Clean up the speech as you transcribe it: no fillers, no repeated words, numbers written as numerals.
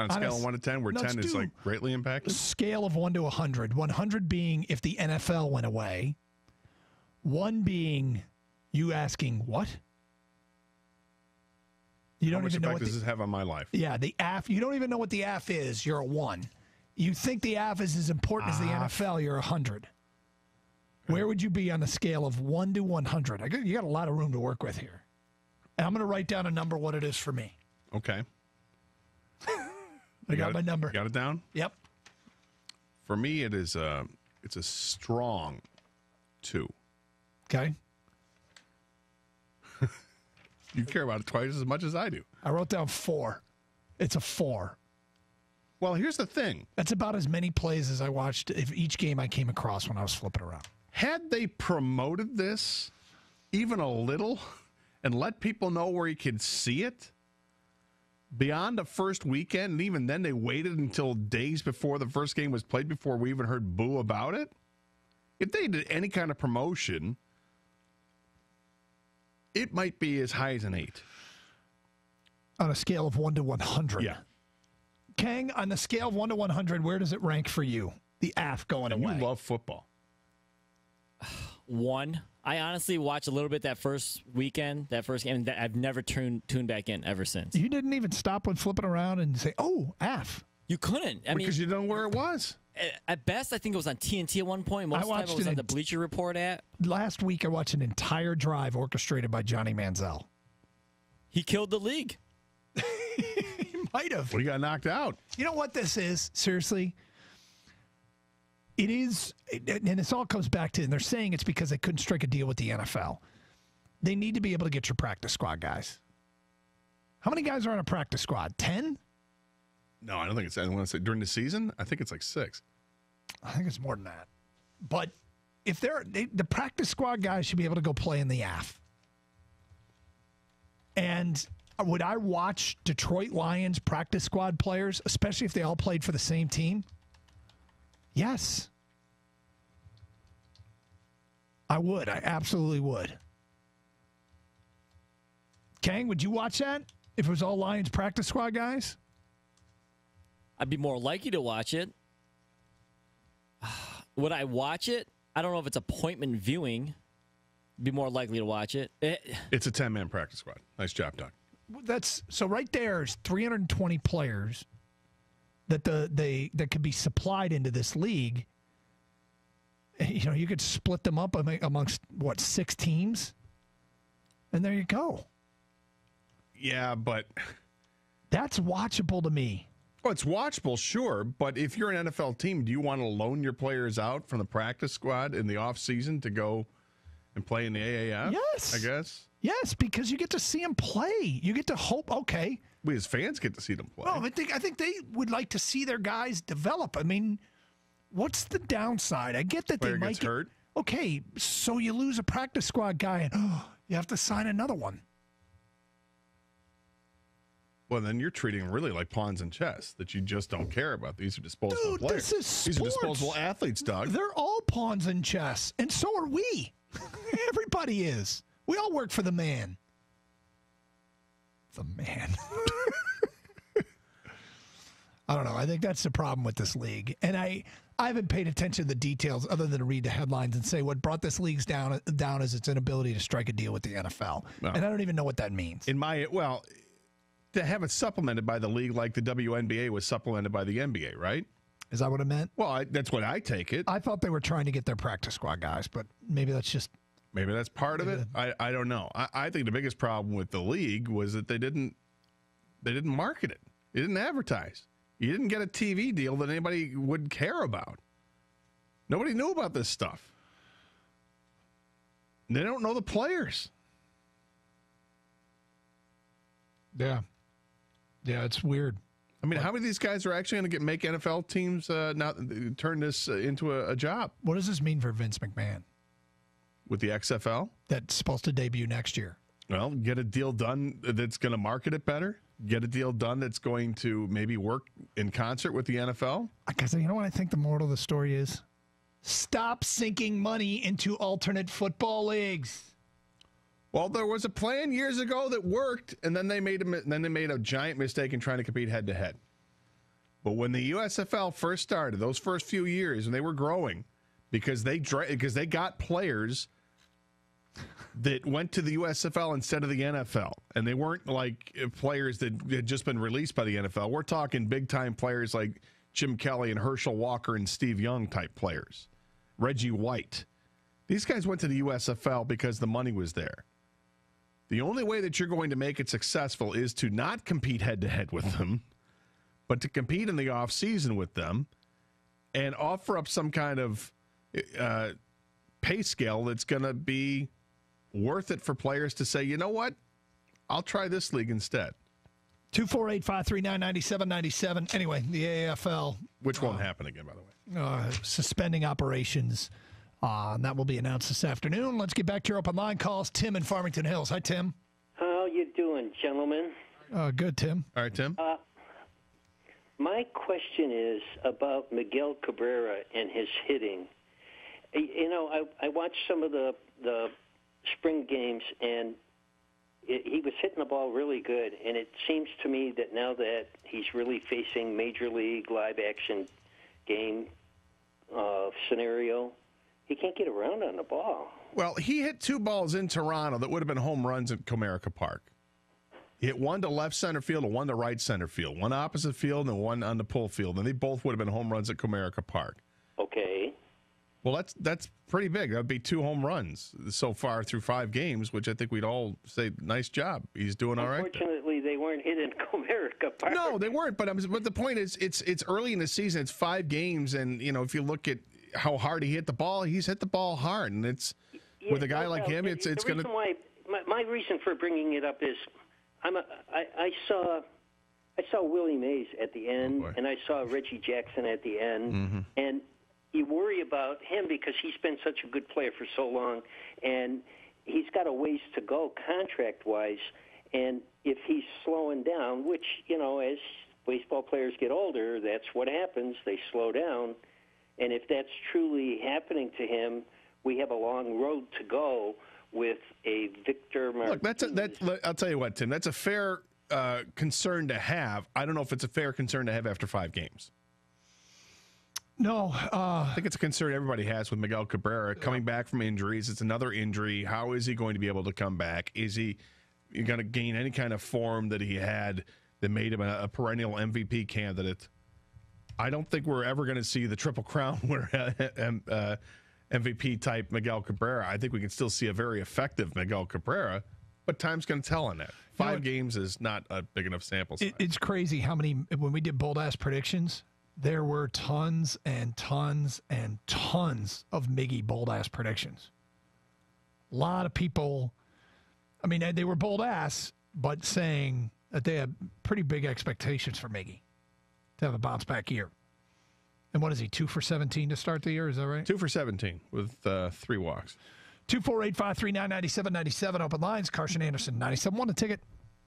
On a scale of 1 to 10, where 10 is like greatly impacted? Scale of 1 to 100. 100 being if the NFL went away. 1 being you asking what? You don't even know what does this have on my life? Yeah, the AAF. You don't even know what the AAF is. You're a 1. You think the AAF is as important as the NFL. You're 100. Where would you be on a scale of 1 to 100? You got a lot of room to work with here. And I'm going to write down a number, what it is for me. Okay. I got my number. Got it down? Yep. For me, it's a strong 2. Okay. You care about it twice as much as I do. I wrote down 4. It's a 4. Well, here's the thing. That's about as many plays as I watched if each game I came across when I was flipping around. Had they promoted this even a little and let people know where you could see it beyond the first weekend, and even then they waited until days before the first game was played before we even heard boo about it, if they did any kind of promotion, it might be as high as an 8. On a scale of 1 to 100. Yeah. Kang, on the scale of 1 to 100, where does it rank for you? The AF going away. You love football. 1. I honestly watched a little bit that first weekend, that first game. I've never tuned back in ever since. You didn't even stop when flipping around and say, oh, AF. You couldn't. Because you don't know where it was. At best, I think it was on TNT at one point. Most of the time it was on the Bleacher Report app. Last week, I watched an entire drive orchestrated by Johnny Manziel. He killed the league. He might have. Well, he got knocked out. You know what this is? Seriously? It is, and this all comes back to, and they're saying it's because they couldn't strike a deal with the NFL. They need to be able to get your practice squad guys. How many guys are on a practice squad? 10? No, I don't think it's, I want to say during the season, I think it's like 6. I think it's more than that. But if the practice squad guys should be able to go play in the AF. And would I watch Detroit Lions practice squad players, especially if they all played for the same team? Yes. I would. I absolutely would. Kang, would you watch that if it was all Lions practice squad guys? I'd be more likely to watch it. Would I watch it? I don't know if it's appointment viewing. Be more likely to watch it. It's a 10-man practice squad. Nice job, Doug. That's so right there is 320 players that that could be supplied into this league. You know, you could split them up amongst what, 6 teams, and there you go. Yeah, but that's watchable to me. Oh, it's watchable, sure, but if you're an NFL team, do you want to loan your players out from the practice squad in the off season to go and play in the AAF? Yes, I guess. Yes, because you get to see them play. You get to hope. Okay, we as fans get to see them play. Well, I think they would like to see their guys develop. I mean, what's the downside? I get that Player they might gets hurt. Okay, so you lose a practice squad guy, and you have to sign another one. Well, then you're treating them really like pawns in chess that you just don't care about. These are disposable players. This is sports. These are disposable athletes, Doug. They're all pawns in chess, and so are we. Everybody is. We all work for the man. The man. I don't know. I think that's the problem with this league. And I haven't paid attention to the details other than to read the headlines and say what brought this league down is its inability to strike a deal with the NFL. No. And I don't even know what that means. To have it supplemented by the league like the WNBA was supplemented by the NBA, right? Is that what it meant? Well, that's what I take it. I thought they were trying to get their practice squad guys, but maybe that's just... Maybe that's part of it. I don't know. I think the biggest problem with the league was that they didn't market it. They didn't advertise. You didn't get a TV deal that anybody would care about. Nobody knew about this stuff. They don't know the players. Yeah. Yeah, it's weird. I mean, how many of these guys are actually going to make NFL teams now turn this into a job? What does this mean for Vince McMahon? With the XFL? That's supposed to debut next year. Well, get a deal done that's going to market it better. Get a deal done that's going to maybe work in concert with the NFL. Because you know what I think the moral of the story is? Stop sinking money into alternate football leagues. Well, there was a plan years ago that worked, and then they made a giant mistake in trying to compete head-to-head. But when the USFL first started, those first few years, when they were growing, because they got players that went to the USFL instead of the NFL, and they weren't like players that had just been released by the NFL. We're talking big-time players like Jim Kelly and Herschel Walker and Steve Young type players, Reggie White. These guys went to the USFL because the money was there. The only way that you're going to make it successful is to not compete head-to-head with them, but to compete in the offseason with them and offer up some kind of pay scale that's going to be worth it for players to say, you know what, I'll try this league instead. 248-539-9797. Anyway, the AAFL. Which won't happen again, by the way. Suspending operations. And that will be announced this afternoon. Let's get back to your open line calls. Tim in Farmington Hills. Hi, Tim. How you doing, gentlemen? Good, Tim. All right, Tim. My question is about Miguel Cabrera and his hitting. You know, I watched some of the spring games, and he was hitting the ball really good. And it seems to me that now that he's really facing major league live action game scenario, he can't get around on the ball. Well, he hit 2 balls in Toronto that would have been home runs at Comerica Park. He hit one to left center field and one to right center field, one opposite field and one on the pull field, and they both would have been home runs at Comerica Park. Okay. Well, that's pretty big. That would be 2 home runs so far through 5 games, which I think we'd all say, nice job. He's doing all right. Unfortunately, they weren't hitting Comerica Park. No, they weren't. But the point is, it's early in the season. It's 5 games, and you know, if you look at how hard he hit the ball, he's hit the ball hard, and it's with a guy like him, it's going to. My reason for bringing it up is, I saw Willie Mays at the end, and I saw Reggie Jackson at the end, and you worry about him because he's been such a good player for so long, and he's got a ways to go contract-wise, and if he's slowing down, which, you know, as baseball players get older, that's what happens, they slow down, and if that's truly happening to him, we have a long road to go with a Victor Martinez. Look, I'll tell you what, Tim, that's a fair concern to have. I don't know if it's a fair concern to have after 5 games. No. I think it's a concern everybody has with Miguel Cabrera coming back from injuries. It's another injury. How is he going to be able to come back? Is he going to gain any kind of form that he had that made him a perennial MVP candidate? I don't think we're ever going to see the Triple Crown winner, MVP type Miguel Cabrera. I think we can still see a very effective Miguel Cabrera, but time's going to tell on that. 5 games is not a big enough sample size. It's crazy how many, when we did bold ass predictions, there were tons and tons and tons of Miggy bold ass predictions. A lot of people, I mean, they were bold ass, but saying that they had pretty big expectations for Miggy to have a bounce back year. And what is he, 2 for 17 to start the year? Is that right? 2 for 17 with 3 walks. 248-539-9797. Open lines. Karsch and Anderson, 97.1 The Ticket.